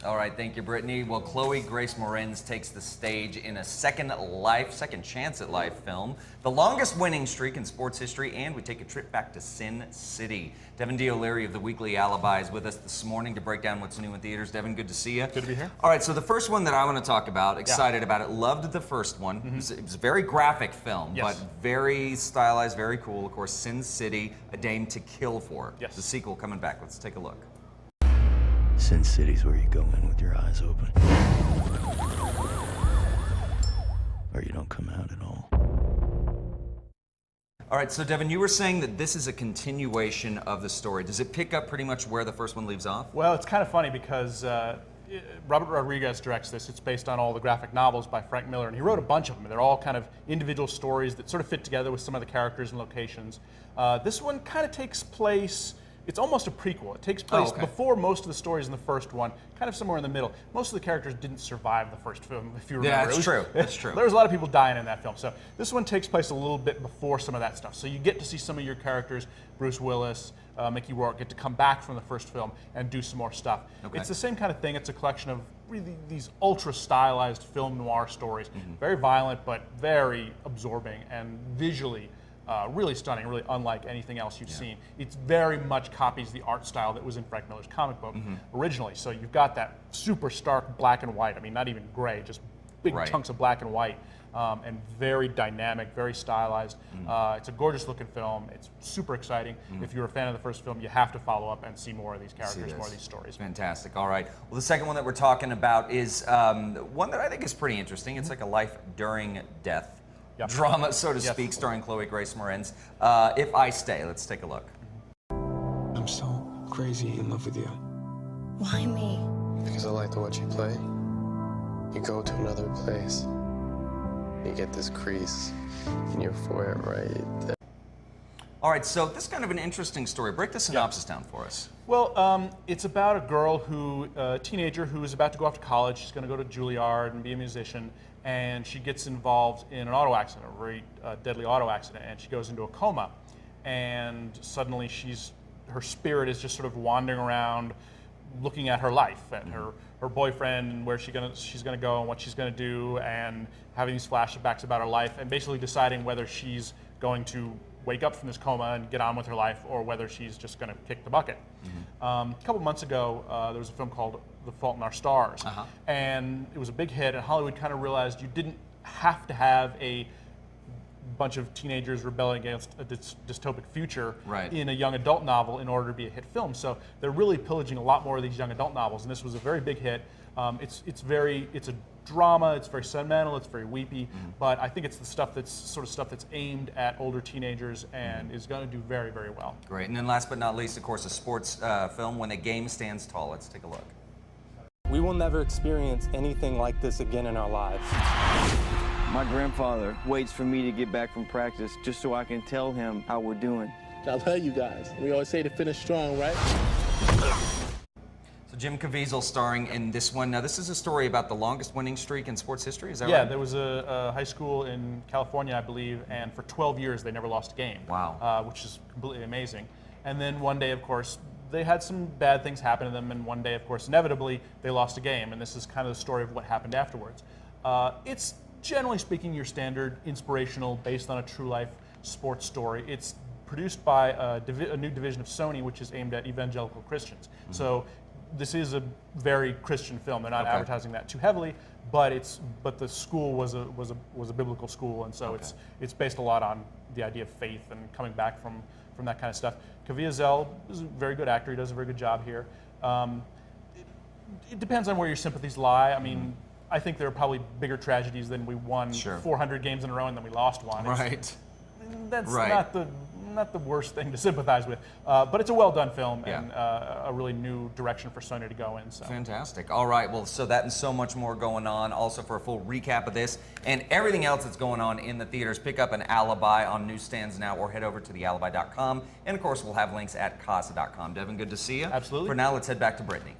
All right, thank you, Brittany. Well, Chloe Grace Moretz takes the stage in a second chance at life film, the longest winning streak in sports history, and we take a trip back to Sin City. Devin D'O'Leary of the Weekly Alibi is with us this morning to break down what's new in theaters. Devin, good to see you. Good to be here. All right, so the first one that I want to talk about, excited about it, loved the first one. It was a very graphic film, but very stylized, very cool. Of course, Sin City, A Dame to Kill For. Yes. The sequel coming back. Let's take a look. Sin City's where you go in with your eyes open. Or you don't come out at all. All right, so Devin, you were saying that this is a continuation of the story. Does it pick up pretty much where the first one leaves off? Well, it's kind of funny because Robert Rodriguez directs this. It's based on all the graphic novels by Frank Miller, and he wrote a bunch of them. They're all kind of individual stories that sort of fit together with some of the characters and locations. This one kind of takes place. It's almost a prequel. It takes place before most of the stories in the first one, kind of somewhere in the middle. Most of the characters didn't survive the first film, if you remember. Yeah, that's true. That's true. There was a lot of people dying in that film. So this one takes place a little bit before some of that stuff. So you get to see some of your characters, Bruce Willis, Mickey Rourke, get to come back from the first film and do some more stuff. Okay. It's the same kind of thing. It's a collection of really these ultra stylized film noir stories. Very violent, but very absorbing and visually really stunning, really unlike anything else you've seen. It very much copies the art style that was in Frank Miller's comic book originally. So you've got that super stark black and white. I mean, not even gray, just big chunks of black and white, and very dynamic, very stylized. It's a gorgeous looking film. It's super exciting. If you're a fan of the first film, you have to follow up and see more of these characters, more of these stories. Fantastic. All right. Well, the second one that we're talking about is one that I think is pretty interesting. It's like a life during death. Drama, so to speak, starring Chloe Grace Moretz. If I Stay, let's take a look. I'm so crazy in love with you. Why me? Because I like to watch you play. You go to another place. You get this crease in your forehead right there. All right, so this is kind of an interesting story. Break the synopsis down for us. Well, it's about a girl a teenager who is about to go off to college. She's going to go to Juilliard and be a musician, and she gets involved in an auto accident, a very deadly auto accident, and she goes into a coma. And suddenly her spirit is just sort of wandering around, looking at her life and her boyfriend and where she's gonna go and what she's gonna do, and having these flashbacks about her life, and basically deciding whether she's going to wake up from this coma and get on with her life, or whether she's just going to kick the bucket. A couple months ago, there was a film called The Fault in Our Stars, and it was a big hit, and Hollywood kind of realized you didn't have to have a bunch of teenagers rebelling against a dystopic future in a young adult novel in order to be a hit film. So they're really pillaging a lot more of these young adult novels, and this was a very big hit. It's a drama, it's very sentimental, it's very weepy, but I think it's the stuff that's aimed at older teenagers and is going to do very, very well. Great. And then last but not least, of course, a sports film, When the Game Stands Tall. Let's take a look. We will never experience anything like this again in our lives. My grandfather waits for me to get back from practice just so I can tell him how we're doing. I love you guys. We always say to finish strong, right? So Jim Caviezel starring in this one. Now, this is a story about the longest winning streak in sports history, is that right? Yeah, there was a high school in California, I believe, and for 12 years they never lost a game. Wow. Which is completely amazing. And then one day, of course, they had some bad things happen to them, and one day, of course, inevitably, they lost a game, and this is kind of the story of what happened afterwards. It's, generally speaking, your standard inspirational, based on a true life sports story. It's produced by a new division of Sony, which is aimed at evangelical Christians. So this is a very Christian film. They're not advertising that too heavily, but the school was a biblical school, and so it's based a lot on the idea of faith and coming back from that kind of stuff. Caviezel is a very good actor. He does a very good job here. It depends on where your sympathies lie. I mean, I think there are probably bigger tragedies than we won 400 games in a row and then we lost one. That's not the worst thing to sympathize with, but it's a well-done film and a really new direction for Sony to go in. So. Fantastic. All right, well, so that and so much more going on. Also, for a full recap of this and everything else that's going on in the theaters, pick up an Alibi on newsstands now or head over to thealibi.com. And, of course, we'll have links at casa.com. Devin, good to see you. Absolutely. For now, let's head back to Brittany.